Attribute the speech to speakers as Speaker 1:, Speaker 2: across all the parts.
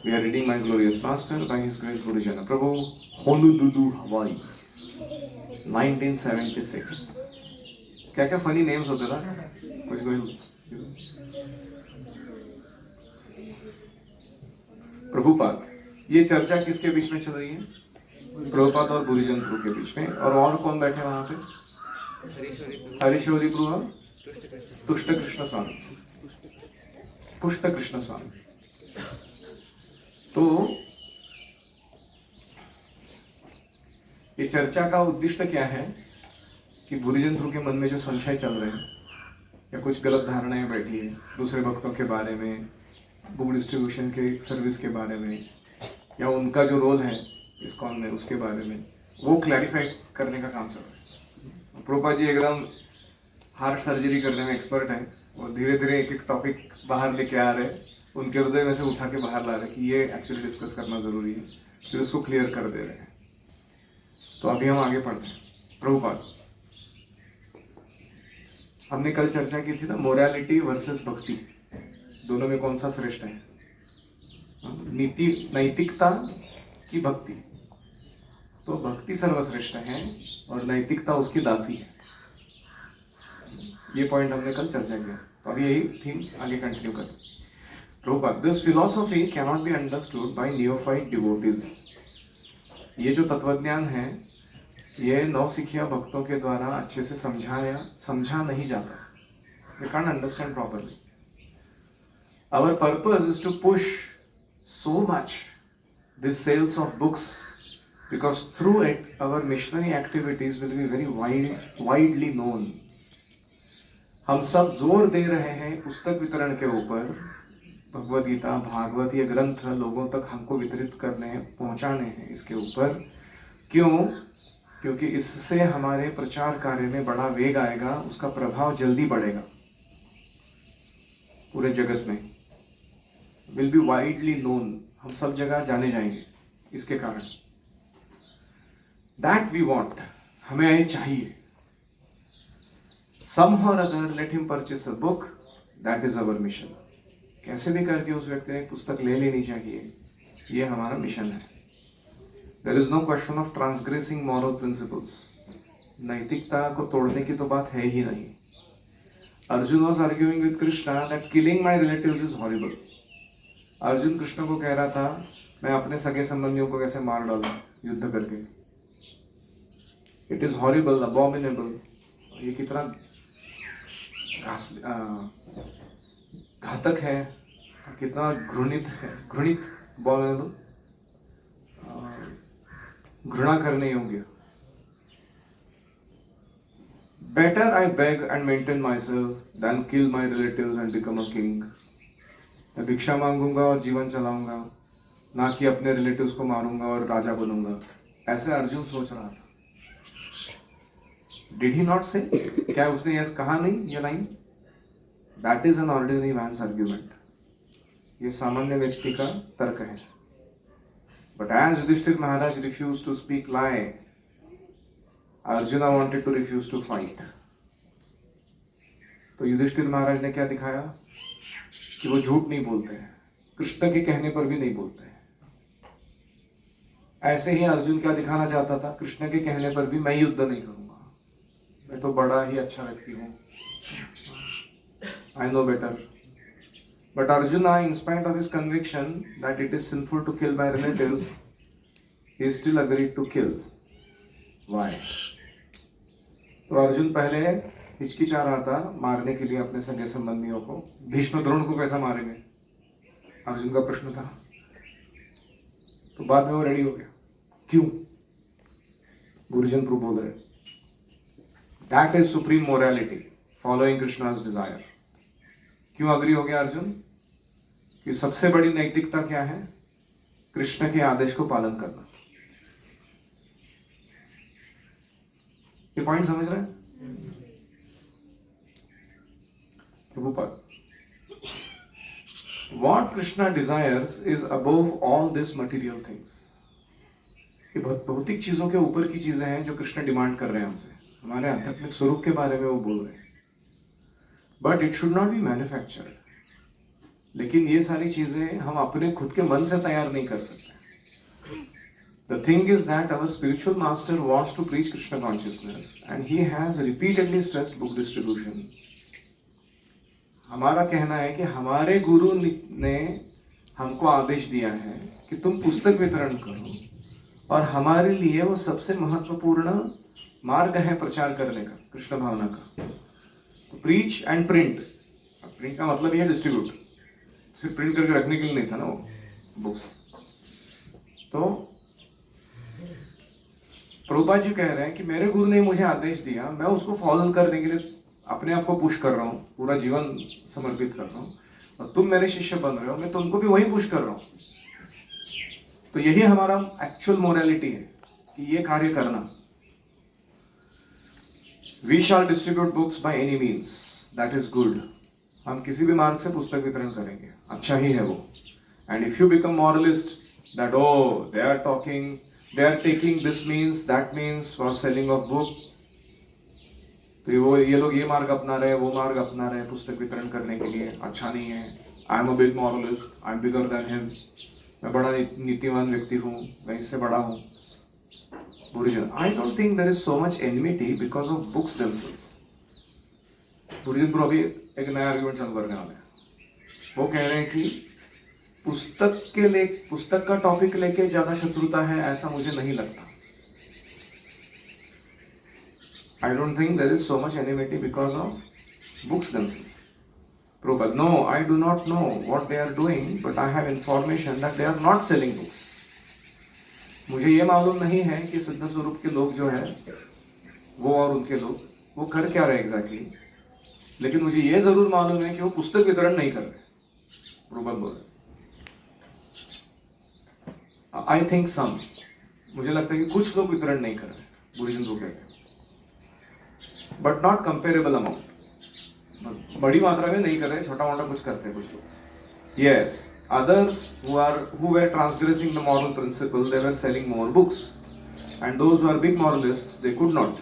Speaker 1: We are reading My Glorious Master by His Grace Guru Jana Prabhu, Honolulu, Hawaii, 1976. क्या क्या funny names होते ना कुछ कोई। प्रभुपाद, ये चर्चा किसके बीच में चल रही है? प्रभुपाद और गुरुजन प्रभु के बीच में। और कौन बैठे वहां पे? हरीश्वरी प्रभु, तुष्ट कृष्ण स्वामी, पुष्ट कृष्ण स्वामी। तो ये चर्चा का उद्देश्य क्या है कि गुरुजन प्रभु के मन में जो संशय चल रहे हैं या कुछ गलत धारणाएं बैठी है दूसरे भक्तों के बारे में, बुक डिस्ट्रीब्यूशन के सर्विस के बारे में, या उनका जो रोल है इस्कॉन में उसके बारे में, वो क्लैरिफाई करने का काम चल रहा है। प्रभुपाद जी एकदम हार्ट सर्जरी करने में एक्सपर्ट हैं और धीरे धीरे एक एक टॉपिक बाहर लेके आ रहे हैं, उनके हृदय में से उठा के बाहर ला रहे हैं कि ये एक्चुअली डिस्कस करना जरूरी है, फिर उसको क्लियर कर दे रहे हैं। तो अभी हम आगे पढ़ते हैं। प्रभुपाद, हमने कल चर्चा की थी ना, मोरालिटी वर्सेस भक्ति, दोनों में कौन सा श्रेष्ठ है? नीति, नैतिकता की भक्ति। तो भक्ति सर्वश्रेष्ठ है और नैतिकता उसकी दासी है। ये पॉइंट हमने कल चर्चा किया, तो अभी यही थीम आगे कंटिन्यू करें। Prabhupada, this philosophy can not be understood by neophyte devotees. ये जो तत्वज्ञान है ये नौसिखिया भक्तों के द्वारा अच्छे से समझा नहीं जाता। They can't understand properly. Our purpose is to push so much this sales of books, because through it our missionary activities will be very widely known. हम सब जोर दे रहे हैं पुस्तक वितरण के ऊपर, भगवद गीता, भागवत, ये ग्रंथ लोगों तक हमको वितरित करने, पहुंचाने हैं इसके ऊपर। क्यों? क्योंकि इससे हमारे प्रचार कार्य में बड़ा वेग आएगा, उसका प्रभाव जल्दी बढ़ेगा पूरे जगत में, विल बी वाइडली नोन, हम सब जगह जाने जाएंगे इसके कारण। दैट वी वॉन्ट, हमें ये चाहिए। Somehow or other, let him purchase a book, that is our mission. कैसे भी करके उस व्यक्ति ने पुस्तक ले लेनी चाहिए, ये हमारा मिशन है। There is no question of transgressing moral principles. नैतिकता को तोड़ने की तो बात है ही नहीं। Arjun was arguing with Krishna that killing my relatives is horrible. Arjun Krishna को कह रहा था मैं अपने सगे संबंधियों को कैसे मार डालूं युद्ध करके। It is horrible, abominable. ये कितना घातक है, कितना घृणित है, abominable, घृणा करने योग्य। Better I beg and maintain myself than kill my relatives and become a king. मैं भिक्षा मांगूंगा और जीवन चलाऊंगा, ना कि अपने रिलेटिव्स को मारूंगा और राजा बनूंगा। ऐसे अर्जुन सोच रहा था। Did he not say? क्या उसने यह कहा नहीं ये line? That is an ordinary man's argument. ये सामान्य व्यक्ति का तर्क है। But as Yudhishthir Maharaj refused to speak lie, Arjuna wanted to refuse to fight. तो युधिष्ठिर महाराज ने क्या दिखाया कि वो झूठ नहीं बोलते हैं, कृष्ण के कहने पर भी नहीं बोलते हैं। ऐसे ही अर्जुन क्या दिखाना चाहता था, कृष्ण के कहने पर भी मैं युद्ध नहीं करूंगा, मैं तो बड़ा ही अच्छा व्यक्ति हूं, I know better. But Arjuna, in spite of his conviction that it is sinful to kill my relatives, he still agreed to kill. Why? तो अर्जुन पहले हिचकिचा रहा था मारने के लिए अपने सगे संबंधियों को। भीष्म द्रोण को कैसा मारेंगे, अर्जुन का प्रश्न था। तो बाद में वो रेडी हो गया। क्यों? गुरुजन प्रभु बोल रहे, that is supreme morality, following Krishna's desire. क्यों अग्री हो गया अर्जुन? कि सबसे बड़ी नैतिकता क्या है? कृष्ण के आदेश को पालन करना। ये पॉइंट समझ रहे हैं? Prabhupada, what Krishna desires is above all this material things. ये भौतिक चीजों के ऊपर की चीजें हैं जो कृष्ण डिमांड कर रहे हैं हमसे, हमारे आध्यात्मिक स्वरूप के बारे में वो बोल रहे हैं। But it should not be manufactured. लेकिन ये सारी चीजें हम अपने खुद के मन से तैयार नहीं कर सकते. The thing is that our spiritual master wants to preach Krishna consciousness and he has repeatedly stressed book distribution. हमारा कहना है कि हमारे गुरु ने हमको आदेश दिया है कि तुम पुस्तक वितरण करो और हमारे लिए वो सबसे महत्वपूर्ण मार्ग है प्रचार करने का, कृष्ण भावना का. तो प्रीच एंड प्रिंट. प्रिंट का मतलब ये डिस्ट्रीब्यूट, सिर्फ प्रिंट करके रखने के लिए नहीं था ना वो बुक्स. तो प्रभुपाद जी कह रहे हैं कि मेरे गुरु ने मुझे आदेश दिया, मैं उसको फॉलो करने के लिए अपने आप को पुश कर रहा हूँ, पूरा जीवन समर्पित कर रहा हूँ, और तुम मेरे शिष्य बन रहे हो, मैं तुमको भी वही पुश कर रहा हूँ. तो यही हमारा एक्चुअल मोरालिटी है कि ये कार्य करना. We shall distribute books by any means, that is good. हम किसी भी मार्ग से पुस्तक वितरण करेंगे, अच्छा ही है वो. And if you become moralist that oh they are talking, they are taking this means, that means for selling of book, तो वो ये लोग ये मार्ग अपना रहे, वो मार्ग अपना रहे पुस्तक वितरण करने के लिए, अच्छा नहीं है. I am a big moralist, I am bigger than him, मैं बड़ा नीतिवान व्यक्ति हूँ, मैं इससे बड़ा हूँ. Buddhism, I don't think there is so much enmity because of books themselves. Buddhism पर अभी एक नया आर्गुमेंट चालू करने वाले हैं. वो कह रहे हैं कि पुस्तक का टॉपिक लेके ज्यादा शत्रुता है, ऐसा मुझे नहीं लगता. I don't think there is so much enmity because of books themselves. Prabhupada, no, I do not know what they are doing, but I have information that they are not selling books. मुझे ये मालूम नहीं है कि सिद्ध स्वरूप के लोग जो है वो और उनके लोग वो कर क्या रहे एग्जैक्टली, लेकिन मुझे ये जरूर मालूम है कि वो पुस्तक वितरण नहीं कर रहे. प्रभुपाद बोल रहे, आई थिंक सम, मुझे लगता है कि कुछ लोग वितरण नहीं कर रहे, बुद्धिज्म लोग कहते हैं, बट नॉट कंपेरेबल अमाउंट. बड़ी मात्रा में नहीं कर रहे, छोटा मोटा कुछ करते हैं कुछ लोग. Yes, others who were transgressing the moral principle, they were selling more books, and those who are big moralists, they could not.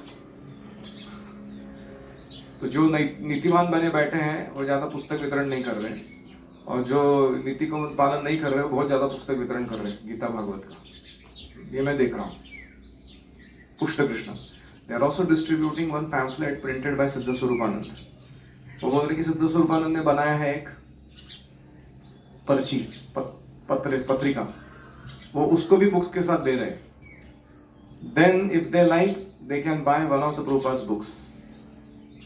Speaker 1: तो जो नीतिमान बने बैठे हैं वो ज्यादा पुस्तक वितरण नहीं कर रहे, और जो नीति को पालन नहीं कर रहे हो बहुत ज्यादा पुस्तक वितरण कर रहे हैं गीता भागवत का. ये मैं देख रहा हूँ. Pushta Krishna, they are also distributing one pamphlet printed by Siddha Swarupananda. वो बोल रहे कि सिद्ध स्वरूपानंद ने बनाया है एक पर्ची पत्रिका, वो उसको भी बुक्स के साथ दे रहे हैं. Then if they like they can buy one of the Prabhupada's books.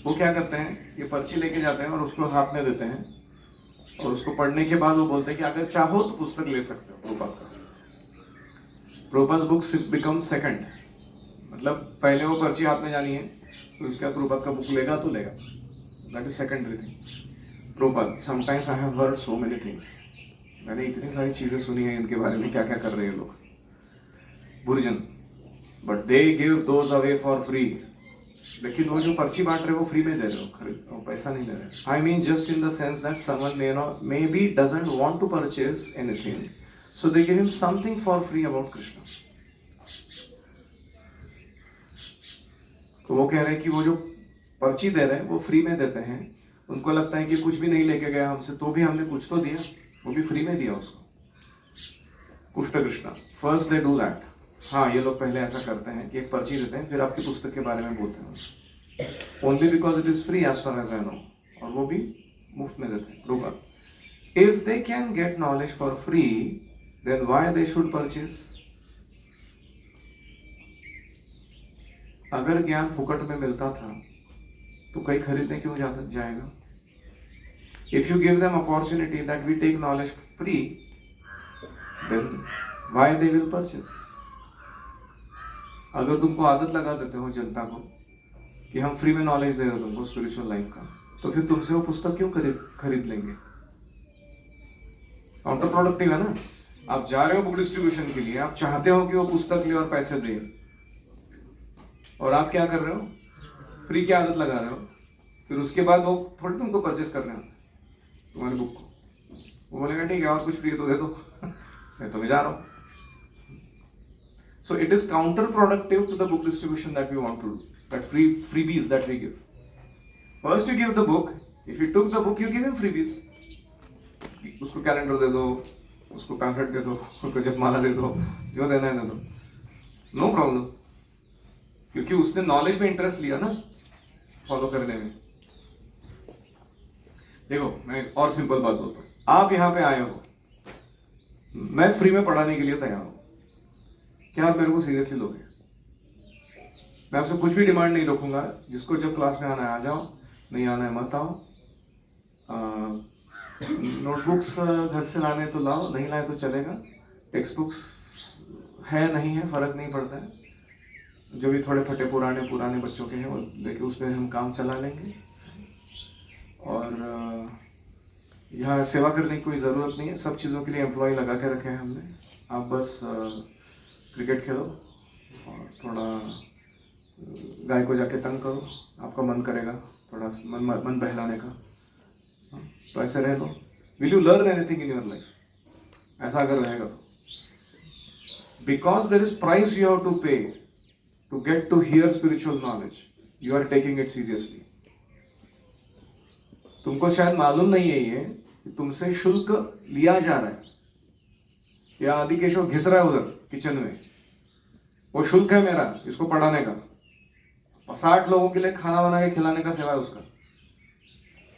Speaker 1: वो क्या करते हैं, ये पर्ची लेके जाते हैं और उसको हाथ में देते हैं, और उसको पढ़ने के बाद वो बोलते हैं कि अगर चाहो तो पुस्तक ले सकते हो प्रभुपाद का. प्रभुपाद बुक्स बिकम सेकंड, मतलब पहले वो पर्ची हाथ में जानी है, तो उसके बाद प्रभुपाद का बुक लेगा तो लेगा, that is secondary thing. Prabhupada, sometimes I have heard so many things, मैंने इतनी सारी चीजें सुनी है इनके बारे में, क्या क्या कर रहे हैं लोग. Buddhism, but they give those away for free. लेकिन वो जो पर्ची बांट रहे हो वो फ्री में दे रहे हो, पैसा नहीं दे रहे. I mean just in the sense that someone may be doesn't want to purchase anything, so they give him something for free about Krishna. तो वो कह रहे हैं कि वो जो पर्ची दे रहे हैं वो फ्री में देते हैं. उनको लगता है कि कुछ भी नहीं लेके गया हमसे, तो भी हमने कुछ तो दिया, वो भी फ्री में दिया उसको. पुष्ट Krishna, first they do that. हाँ, ये लोग पहले ऐसा करते हैं कि एक पर्ची देते हैं, फिर आपकी पुस्तक के बारे में बोलते हैं, only because it is free as far as I know, और वो भी मुफ्त में देते हैं. Prove, if they can get knowledge for free, then why they should purchase. अगर ज्ञान फुकट में मिलता था तो कहीं खरीदने क्यों जाएगा. If you give them opportunity that we take knowledge free, then why they will purchase. अगर तुमको आदत लगा देते हो जनता को कि हम फ्री में नॉलेज दे रहे हो तुमको स्पिरिचुअल लाइफ का, तो फिर तुमसे वो पुस्तक क्यों खरीद लेंगे. काउंटर प्रोडक्टिव है ना. आप जा रहे हो बुक डिस्ट्रीब्यूशन के लिए, आप चाहते हो कि वो पुस्तक ले और पैसे दे, और आप क्या कर रहे हो, फ्री की आदत लगा रहे हो. फिर उसके बाद वो थोड़ी तुमको परचेस करने आता है तुम्हारी बुक को. वो बोलेगा ठीक है और कुछ फ्री तो दे दो, मैं तो जा रहा हूँ. So it is counterproductive to the book distribution that we want to do, that freebies that we give. First you give the book, if you took the book you give him freebies. उसको calendar दे दो, उसको pamphlet दे दो, उसको जपमाला दे दो, जो देना है दे दो, नो प्रॉब्लम, क्योंकि उसने नॉलेज में इंटरेस्ट लिया ना फॉलो करने में। देखो मैं और सिंपल बात बोलता हूँ, आप यहाँ पे आए हो, मैं फ्री में पढ़ाने के लिए तैयार हूँ, क्या आप मेरे को सीरियसली लोगे? मैं आपसे कुछ भी डिमांड नहीं रखूंगा, जिसको जब क्लास में आना है आ जाओ, नहीं आना है मत आओ, नोटबुक्स घर से लाने तो लाओ, नहीं लाए तो चलेगा, टेक्स्ट बुक्स है नहीं है फर्क नहीं पड़ता है, जो भी थोड़े फटे पुराने बच्चों के हैं वो देखिए उसमें हम काम चला लेंगे। और यहाँ सेवा करने की कोई ज़रूरत नहीं है, सब चीज़ों के लिए एम्प्लॉय लगा के रखे हैं हमने, आप बस क्रिकेट खेलो और थोड़ा गाय को जाके तंग करो, आपका मन करेगा थोड़ा मन बहलाने का, तो ऐसे रह लो। Will you learn anything in your life? ऐसा अगर रहेगा तो, because there is price you have to pay to get to here spiritual knowledge, you are taking it seriously. तुमको शायद मालूम नहीं है ये कि तुमसे शुल्क लिया जा रहा है, या आदि केशव घिस रहा है उधर किचन में, वो शुल्क है मेरा इसको पढ़ाने का, 60 लोगों के लिए खाना बना के खिलाने का सेवा है उसका,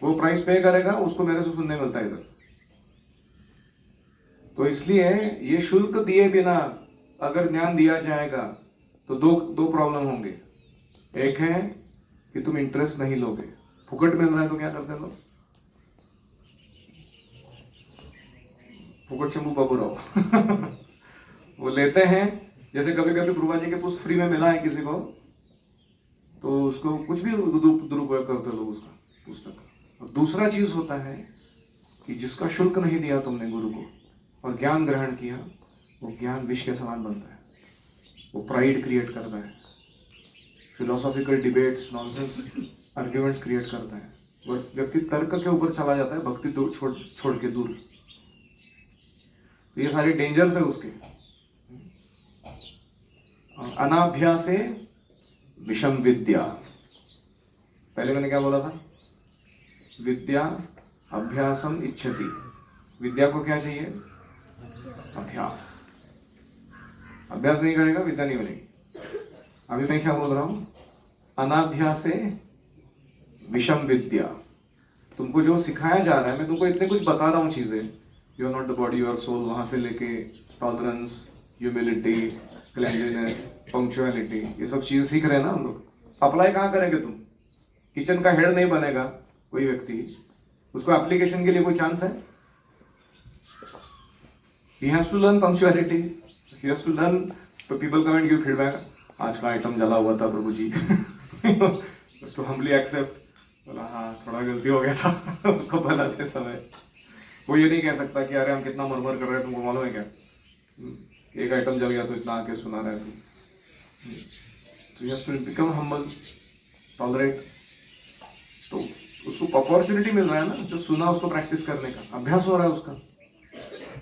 Speaker 1: वो प्राइस पे करेगा, उसको मेरे से सुनने मिलता है इधर। तो इसलिए ये शुल्क दिए बिना अगर ज्ञान दिया जाएगा तो दो प्रॉब्लम होंगे। एक है कि तुम इंटरेस्ट नहीं लोगे, फुकट मिल रहा है तो क्या करते हैं लोग, फुकट शंभू बाबू राव वो लेते हैं। जैसे कभी कभी प्रभा जी के पुस्तक फ्री में मिला है किसी को, तो उसको कुछ भी दुरुपयोग करते लोग उसका पुस्तक। और दूसरा चीज होता है कि जिसका शुल्क नहीं दिया तुमने गुरु को और ज्ञान ग्रहण किया, वो ज्ञान विष के समान बनता है, वो प्राइड क्रिएट करता है, philosophical debates nonsense arguments create करता है, वो व्यक्ति तर्क के ऊपर चला जाता है, भक्ति छोड़ के दूर। तो ये सारी डेंजर्स है उसके। अनाभ्यासे विषम विद्या, पहले मैंने क्या बोला था, विद्या अभ्यासम इच्छति, विद्या को क्या चाहिए, अभ्यास। अभ्यास नहीं करेगा विद्या नहीं बनेगी। अभी मैं क्या बोल रहा हूं, अनाभ्यासे विषम विद्या, तुमको जो सिखाया जा रहा है, मैं तुमको इतने कुछ बता रहा हूं चीजें, you are not the body you are soul, वहां से लेके टॉलरेंस, ह्यूमिलिटी, क्लेंजलीनेस, पंक्चुअलिटी, ये सब चीजें सीख रहे हैं ना हम लोग। अप्लाई कहाँ करेंगे तुम? किचन का हेड नहीं बनेगा कोई व्यक्ति, उसको एप्लीकेशन के लिए कोई चांस है? He has to learn punctuality. He has to learn. So people come and give feedback. आज का आइटम जला हुआ था प्रभु जी। Just to humbly accept. बोला हाँ थोड़ा गलती हो गया था उसको बनाते समय। वो ये नहीं कह सकता कि अरे हम कितना मरमर कर रहे हैं तुमको मालूम है क्या, एक आइटम जल गया तो इतना आके सुना रहा है तुम। तो you have to become humble, tolerate. तो उसको अपॉर्चुनिटी मिल रहा है ना, जो सुना उसको प्रैक्टिस करने का अभ्यास हो रहा है उसका।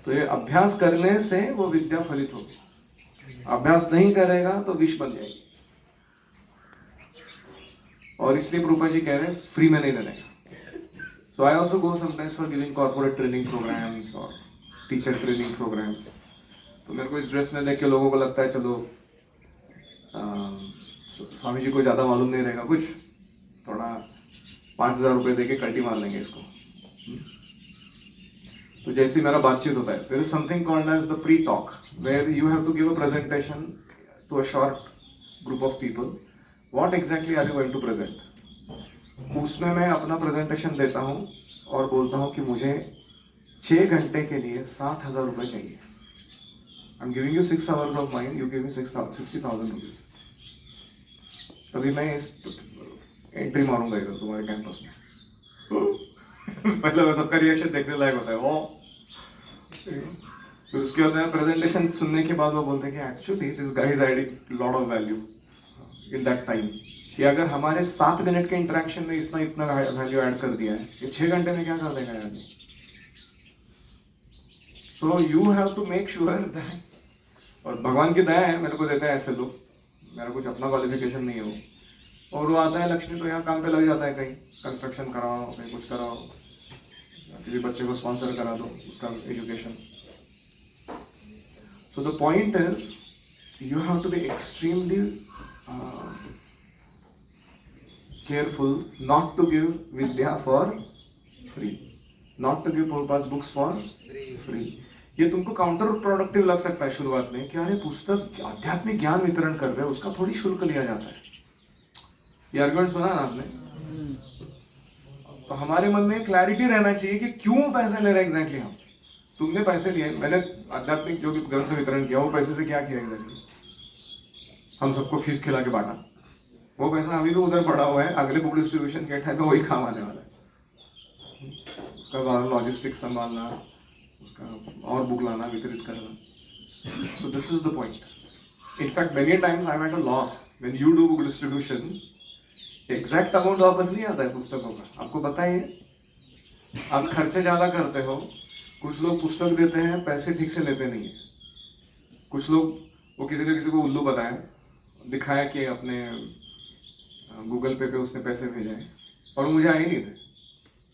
Speaker 1: तो ये अभ्यास करने से वो विद्या फलित होगी, अभ्यास नहीं करेगा तो विष बन जाएगी। और इसलिए प्रभुपा जी कह रहे हैं फ्री में नहीं देने का। So I also go sometimes for giving corporate training programmes और टीचर ट्रेनिंग प्रोग्राम्स। तो मेरे को इस ड्रेस में देख के लोगों को लगता है चलो स्वामी जी को ज्यादा मालूम नहीं रहेगा कुछ, थोड़ा 5,000 रुपये देके कल्टी मार लेंगे इसको। तो जैसे मेरा बातचीत होता है, there is something called as the pre talk, where you have to give a presentation to a short group of people, what exactly are you going to present. उसमें मैं अपना प्रेजेंटेशन देता हूँ और बोलता हूँ कि मुझे 6 घंटे के लिए 7,000 रुपये चाहिए। I am giving you 6 hours of mind, you give me 60,000 rupees. तभी मैं इस एंट्री मारूंगा इधर तुम्हारे कैंपस में। मतलब सबका रिएक्शन देखने लायक होता है वो। फिर उसके बाद में प्रेजेंटेशन सुनने के बाद वो बोलते हैं कि actually this guy is adding lot of value in that time, कि अगर हमारे 7 मिनट के इंटरेक्शन में इतना वैल्यू ऐड कर दिया है, ये 6 घंटे में क्या कर देगा यार। So you have to make sure that, और भगवान की दया है मेरे को देते हैं ऐसे लोग, मेरा कुछ अपना क्वालिफिकेशन नहीं है वो, और वो आता है लक्ष्मी तो यहाँ काम पे लग जाता है, कहीं कंस्ट्रक्शन कराओ, कहीं कुछ कराओ, किसी बच्चे को स्पॉन्सर करा दो उसका education. So the point is, you have to be extremely careful not to give vidya for free, not to give Prabhupada's books for free. ये तुमको काउंटर प्रोडक्टिव लग सकता है शुरुआत में कि अरे पुस्तक आध्यात्मिक ज्ञान वितरण कर रहे हो उसका थोड़ी शुल्क लिया जाता है. ये आर्गुमेंट्स बना ना आपने. तो हमारे मन में क्लैरिटी रहना चाहिए कि क्यों पैसे ले रहे हैं एग्जैक्टली हम. तुमने पैसे लिए, मैंने आध्यात्मिक जो भी ग्रंथ वितरण किया वो पैसे से क्या किया एग्जैक्टली. हम सबको फीस खिला के बांटा. वो पैसा अभी भी उधर पड़ा हुआ है, अगले बुक डिस्ट्रीब्यूशन के टाइम तो वही काम आने वाला है. उसका लॉजिस्टिक्स संभालना, उसका और बुक लाना, वितरित करना. So this is the point. In fact many times I am at a loss when you do book distribution. Exact amount वापस नहीं आता है पुस्तकों का. आपको पता ही है, आप खर्चे ज्यादा करते हो. कुछ लोग पुस्तक देते हैं, पैसे ठीक से लेते नहीं है. कुछ लोग वो किसी को उल्लू बताया, दिखाया कि अपने गूगल पे उसने पैसे भेजे हैं और मुझे आए नहीं थे.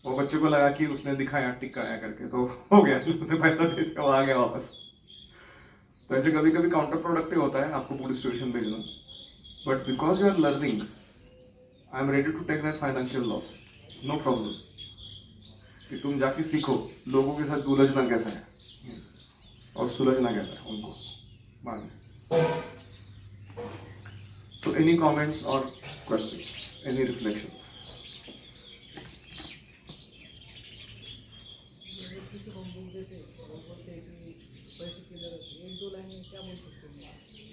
Speaker 1: वो बच्चे को लगा कि उसने दिखाया टिक आया करके तो हो गया, उसने पैसा दे दिया, वो आ गया वापस. तो ऐसे कभी कभी काउंटर प्रोडक्टिव होता है आपको बुक डिस्ट्रीब्यूशन भेजना. But because you are learning, I am ready to take that financial loss, no problem. कि तुम जाके सीखो लोगों के साथ उलझना कैसा है और सुलझना कैसा है उनको बाद में. So any comments or questions, any reflections?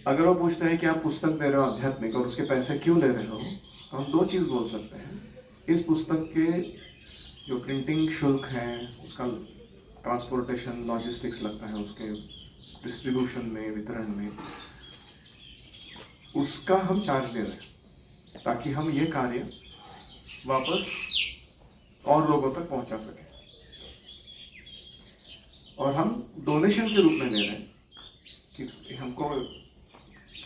Speaker 1: अगर वो पूछते हैं कि आप पुस्तक दे रहे हो आध्यात्मिक और उसके पैसे क्यों ले रहे हो, तो हम दो चीज बोल सकते हैं. इस पुस्तक के जो प्रिंटिंग शुल्क है, उसका ट्रांसपोर्टेशन लॉजिस्टिक्स लगता है, उसके डिस्ट्रीब्यूशन में, वितरण में, उसका हम चार्ज दे रहे हैं ताकि हम ये कार्य वापस और लोगों तक पहुंचा सकें. और हम डोनेशन के रूप में ले रहे हैं कि हमको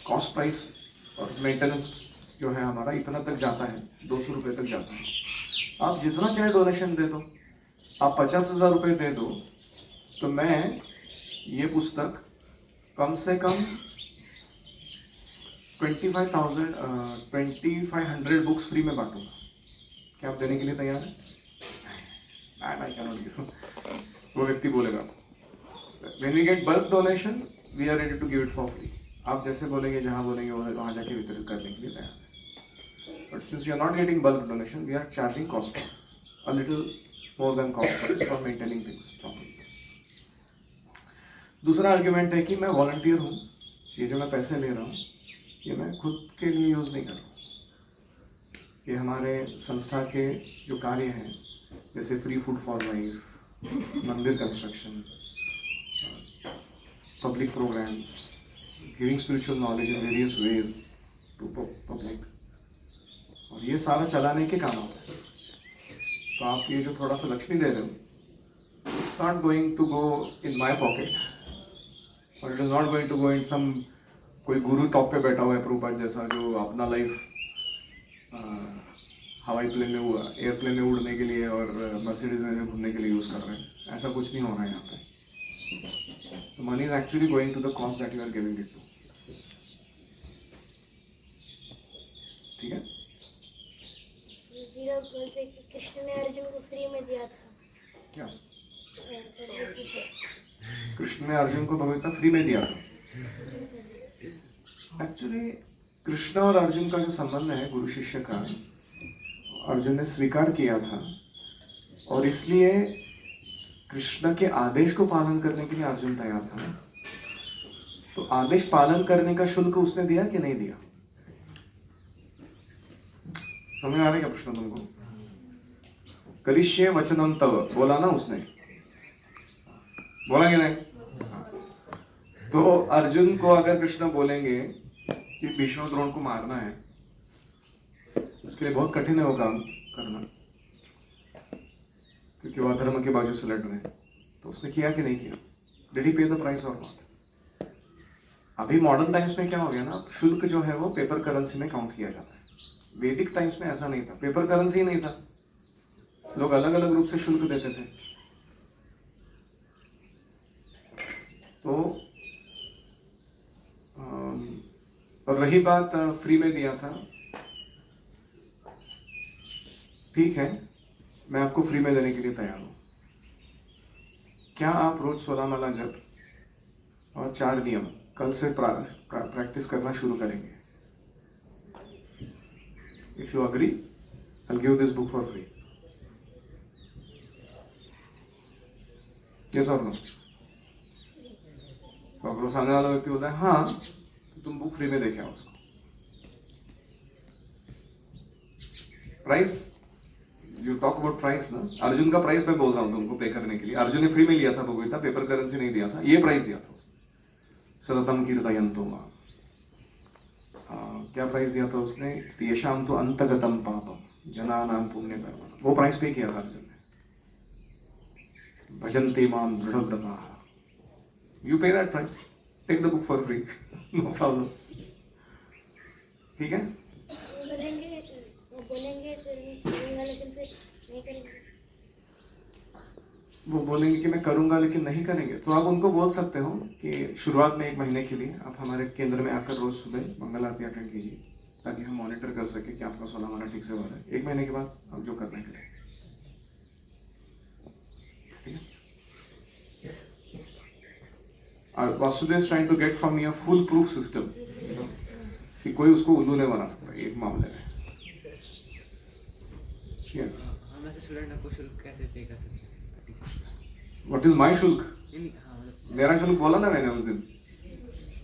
Speaker 1: कॉस्ट प्राइस और मेंटेनेंस जो है हमारा इतना तक जाता है, 200 रुपये तक जाता है. आप जितना चाहे डोनेशन दे दो, आप 50,000 रुपये दे दो, तो मैं ये पुस्तक कम से कम 2500 बुक्स फ्री में बांटूंगा. क्या आप देने के लिए तैयार हैं? I can not give. वो व्यक्ति बोलेगा when we get bulk donation we are ready to give it for free. आप जैसे बोलेंगे, जहाँ बोलेंगे वहाँ जाके वितरित करने के लिए तैयार है. But since we are not getting bulk donation, we are charging cost price, a little more than cost price for maintaining things properly. दूसरा आर्ग्यूमेंट है कि मैं वॉलंटियर हूँ, ये जो मैं पैसे ले रहा हूँ ये मैं खुद के लिए यूज़ नहीं कर रहा. ये हमारे संस्था के जो कार्य हैं, जैसे फ्री फूड फॉर लाइफ, मंदिर construction, public programs, giving spiritual knowledge in various ways to public, और ये सारा चलाने के काम आता है. तो आप ये जो थोड़ा सा लक्ष्मी दे रहे हो, it's not going to go in my pocket, और it is not going to go in some कोई गुरु टॉप पे बैठा हुआ है प्रभुपाद जैसा, जो अपना लाइफ हवाई प्लेन में, एयरप्लेन में उड़ने के लिए और मर्सिडीज में घूमने के लिए यूज़ कर रहे हैं. ऐसा कुछ नहीं हो रहा है यहाँ पे. The money is actually going to the cause that you are giving it to. ठीक है?
Speaker 2: जी लोग बोलते हैं कि कृष्ण ने अर्जुन को फ्री में दिया था.
Speaker 1: क्या? कृष्ण ने अर्जुन को भगवत फ्री में दिया था. एक्चुअली कृष्ण और अर्जुन का जो संबंध है गुरु शिष्य का, अर्जुन ने स्वीकार किया था और इसलिए कृष्ण के आदेश को पालन करने के लिए अर्जुन तैयार था. तो आदेश पालन करने का शुल्क उसने दिया कि नहीं दिया? समझ आ रहा है क्या प्रश्न तुमको? करिष्ये वचनम तव बोला ना उसने, बोला कि नहीं? तो अर्जुन को अगर कृष्ण बोलेंगे कि भीष्म द्रोण को मारना है, उसके लिए बहुत कठिन है वो काम करना, क्योंकि वो अधर्म के बाजू से लड़ रहे हैं. तो उसने किया कि नहीं किया? डिड ही पे द प्राइस और नॉट? अभी मॉडर्न टाइम्स में क्या हो गया ना, शुल्क जो है वो पेपर करेंसी में काउंट किया जाता है. वैदिक टाइम्स में ऐसा नहीं था, पेपर करेंसी नहीं था, लोग अलग अलग रूप से शुल्क देते थे. तो और रही बात फ्री में दिया था, ठीक है, मैं आपको फ्री में देने के लिए तैयार हूं। क्या आप रोज 16 माला जप और 4 नियम कल से प्रैक्टिस करना शुरू करेंगे? If you agree, I'll give this book for free. Yes or no? तो अगर सामने वाला व्यक्ति बोलता है हाँ, तो तुम बुक फ्री में देखे आओ उसको। Price, you talk about price ना, अर्जुन का प्राइस मैं बोल रहा हूँ तुमको पे करने के लिए। अर्जुन ने फ्री में लिया था भगवद्गीता, पेपर करेंसी नहीं दिया था, ये प्राइस दिया था। सततम कीर्तयन्तो मां, क्या प्राइस दिया था उसने? तेषां तो अंतगतम पापम जनानां पुण्य कर्म, वो प्राइस पे किया था अर्जुन ने। भजन्ते मां दृढ़व्रताः, you pay that price, take the book for free, no problem. ठीक है,
Speaker 2: वो बोलेंगे करूंगा लेकिन फिर नहीं करेंगे।
Speaker 1: वो बोलेंगे कि मैं करूंगा लेकिन नहीं करेंगे, तो आप उनको बोल सकते हो कि शुरुआत में 1 महीने के लिए आप हमारे केंद्र में आकर रोज सुबह मंगल आरती अटेंड कीजिए, ताकि हम मॉनिटर कर सके कि आपका 16 माला ठीक से हो रहा है। 1 महीने के बाद आप जो करना करें, ठीक है? Vasudev is trying to get from me a full proof system, कि कोई उसको उल्लू नहीं बना सकता एक मामले में। यस,
Speaker 3: हम ऐसे स्टूडेंट आपको शुल्क कैसे पे कर सकते हैं?
Speaker 1: व्हाट इज माय शुल्क? मेरा शुल्क बोला ना मैंने उस दिन,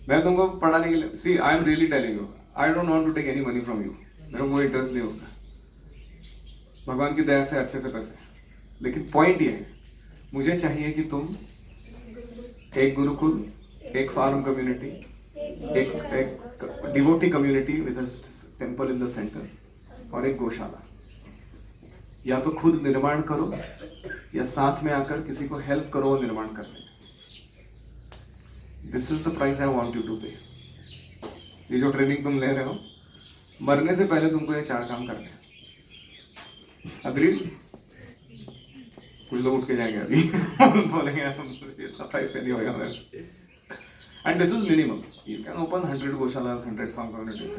Speaker 1: मैं तुमको पढ़ाने के लिए, see I am really telling you, I don't want to take any money from you, मेरे को कोई इंटरेस्ट नहीं उसका, भगवान की दया से अच्छे से पैसे। लेकिन पॉइंट ये है, मुझे चाहिए कि तुम एक गुरुकुल, एक फार्म कम्युनिटी, एक devotee community with a temple in the centre, और एक गौशाला, या तो खुद निर्माण करो या साथ में आकर किसी को हेल्प करो वो निर्माण करने में। This is the price I want you to pay. ये जो ट्रेनिंग तुम ले रहे हो, मरने से पहले तुमको ये 4 काम करने हैं। अग्रीड? कुछ लोग उठ के जाएंगे अभी बोलेंगे इतना प्राइस पे नहीं होगा मेरे। And this is minimum, you can open 100 gaushalas, 100 farm communities,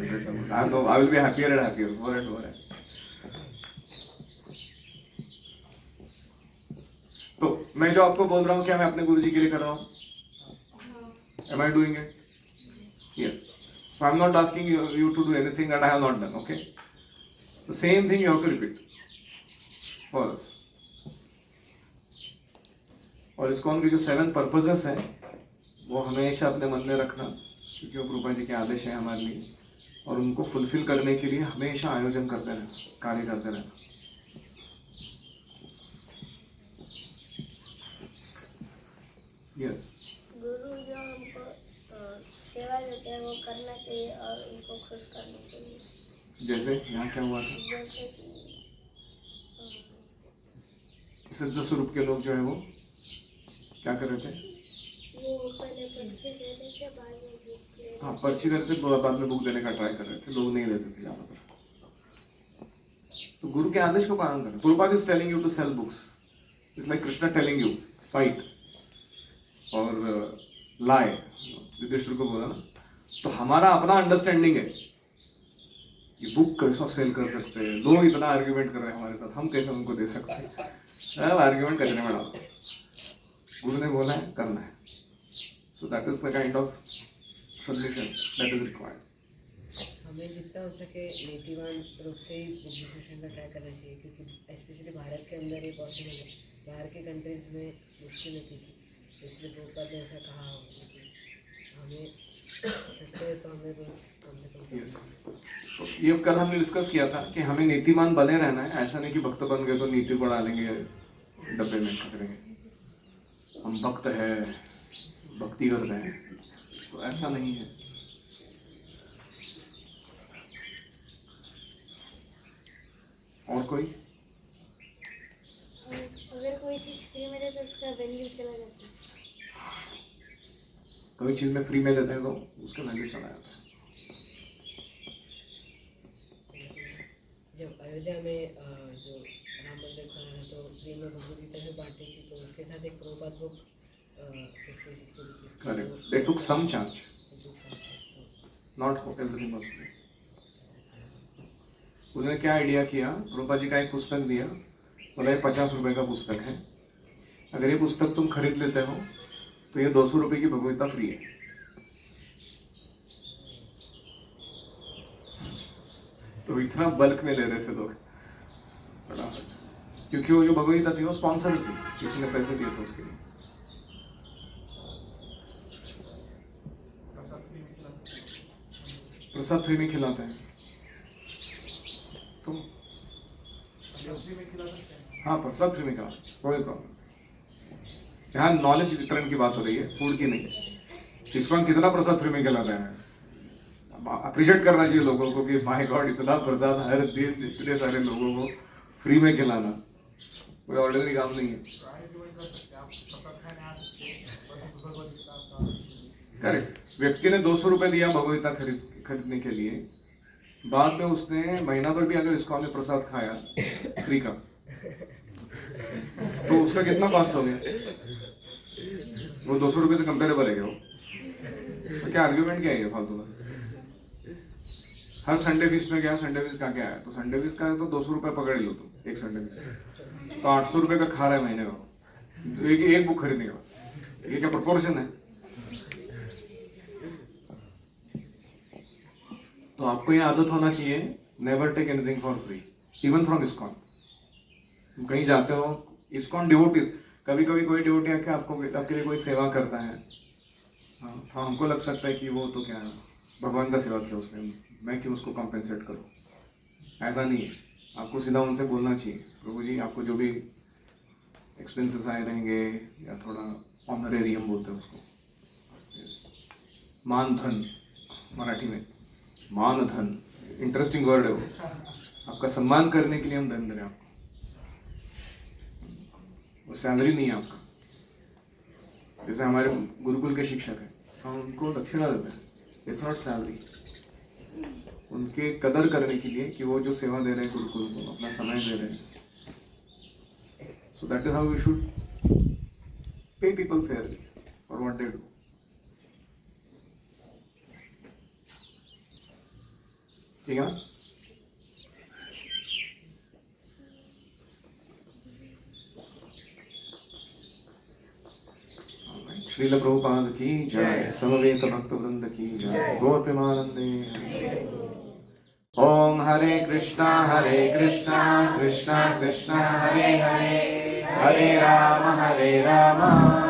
Speaker 1: 100 I will be happier and happier more and more. तो मैं जो आपको बोल रहा हूं, क्या मैं अपने गुरुजी के लिए कर रहा हूं? Am I doing it? Yes. So I'm not asking you to do anything that I have not done, okay? The same thing you have to repeat for us. और ISKCON की जो 7 पर्पसेस हैं, वो हमेशा अपने मन में रखना, क्योंकि वो प्रभुपाद जी के आदेश हैं हमारे लिए, और उनको फुलफिल करने के लिए हमेशा आयोजन करते रहना, कार्य करते रहना। यस,
Speaker 2: गुरु जो हमको सेवा देते हैं वो करना चाहिए और उनको खुश करना चाहिए।
Speaker 1: जैसे यहाँ क्या हुआ था,
Speaker 2: जैसे कि
Speaker 1: सिद्ध स्वरूप के लोग जो है वो क्या कर रहे थे?
Speaker 2: वो पहले पर्ची दे रहे थे, बाद में बुक ले रहे थे।
Speaker 1: हाँ, पर्ची देते थे, बाद में बुक देने का ट्राई कर रहे थे, लोग नहीं देते थे ज्यादातर। तो गुरु के आदेश को पालन करें। Prabhupada is telling you to sell books, it's like Krishna telling you fight और लाए, युधिष्ठिर को बोला ना। तो हमारा अपना अंडरस्टैंडिंग है कि बुक कैसे सेल कर सकते हैं, लोग इतना आर्ग्यूमेंट कर रहे हैं हमारे साथ, हम कैसे उनको दे सकते हैं? आर्ग्यूमेंट करने में डालो, गुरु ने बोला है करना है। सो that is the kind of subjection that is required.
Speaker 3: हमें जितना हो सके नीतिवान रूप से ही बुक डिस्कशन का ट्राई करना चाहिए, क्योंकि स्पेशली भारत के अंदर ये पॉसिबल है, बाहर के कंट्रीज में मुश्किल होती थी, इसलिए प्रभुपाद ने ऐसा कहा हो। हमें सकते हैं तो हमें रोज कम से कम
Speaker 1: यस, ये कल हमने डिस्कस किया था कि हमें नीतिमान बने रहना है, ऐसा नहीं कि भक्त बन गए तो नीति को डालेंगे डब्बे में कचरेंगे, हम भक्त है, भक्ति कर रहे हैं, तो ऐसा नहीं है। और कोई?
Speaker 2: अगर कोई चीज़ फ्री में दे तो उसका वैल्यू चला जाता है।
Speaker 1: कोई चीज में फ्री में देते हैं तो उसका वैल्यू चला जाता है।
Speaker 3: जब अयोध्या में जो राम मंदिर खुला था तो फ्री में भगवद गीता से बांटी थी, तो उसके साथ एक Prabhupada book 50-60 rupees.
Speaker 1: Correct, they took some charge, not everything was free. उसने क्या आइडिया किया, प्रभुपाद जी का एक पुस्तक दिया, बोला ये 50 रुपए का पुस्तक है, अगर ये पुस्तक तुम खरीद लेते हो तो ये 200 रुपए की भगवदगीता फ्री है. तो इतना बल्क में ले रहे थे लोग, क्योंकि वो जो भगवदगीता थी वो स्पॉन्सर थी, किसी ने पैसे दिए थे उसके लिए. प्रसाद फ्री में खिलाते हैं तुम? हाँ, प्रसाद फ्री में खिला, कोई प्रॉब्लम. यहाँ नॉलेज वितरण की बात हो रही है, फूड की नहीं. इस्कॉन कितना प्रसाद फ्री में खिलाते हैं, अप्रिशिएट करना चाहिए लोगों को कि माय गॉड इतना प्रसाद हर दिन इतने सारे लोगों को फ्री में खिलाना कोई ऑर्डिनरी काम नहीं है. करेक्ट. व्यक्ति ने 200 रुपए दिया भगवदगीता खरीदने के लिए, बाद में उसने महीना भर भी अगर इस्कॉन में प्रसाद खाया फ्री का, तो उसका कितना कॉस्ट हो गया? वो 200 रुपए से कंपेरेबल है क्या वो? तो क्या आर्ग्यूमेंट क्या है फालतू का? हर संडे फीस में गया, संडे फीस का क्या है, तो संडे फीस का तो 200 रुपए पकड़ लो तुम एक संडे फीस, तो 800 रुपए का खा रहा है महीने का एक बुक खरीदने का. ये क्या प्रोपोर्शन है? तो आपको ये आदत होना चाहिए, never take anything for free, even from ISKCON. कहीं जाते हो, इस्कॉन डिवोटीज, कभी कभी कोई डिवोटी आके आपके लिए कोई सेवा करता है, हाँ, हमको लग सकता है कि वो तो क्या है, भगवान का सेवा किया उसने, मैं क्यों उसको कॉम्पेंसेट करूँ. ऐसा नहीं है, आपको सीधा उनसे बोलना चाहिए, प्रभु जी आपको जो भी एक्सपेंसेस आए रहेंगे, या थोड़ा ऑनरेरियम बोलते हैं उसको, मान धन मराठी में, मान धन, इंटरेस्टिंग वर्ड है वो, आपका सम्मान करने के लिए हम धन दे रहे हैं आपको, वो सैलरी नहीं है आपका. जैसे हमारे गुरुकुल के शिक्षक हैं, हम उनको दक्षिणा देते हैं, इट्स नॉट सैलरी, उनके कदर करने के लिए कि वो जो सेवा दे रहे हैं गुरुकुल को, अपना समय दे रहे हैं. So that is how we should pay people fairly for what they do. ठीक है. श्रील प्रभुपाद की जय, समवेत भक्त वृंद की जय, गौर प्रेमानंदे. ओम हरे कृष्णा कृष्णा कृष्णा हरे हरे, हरे राम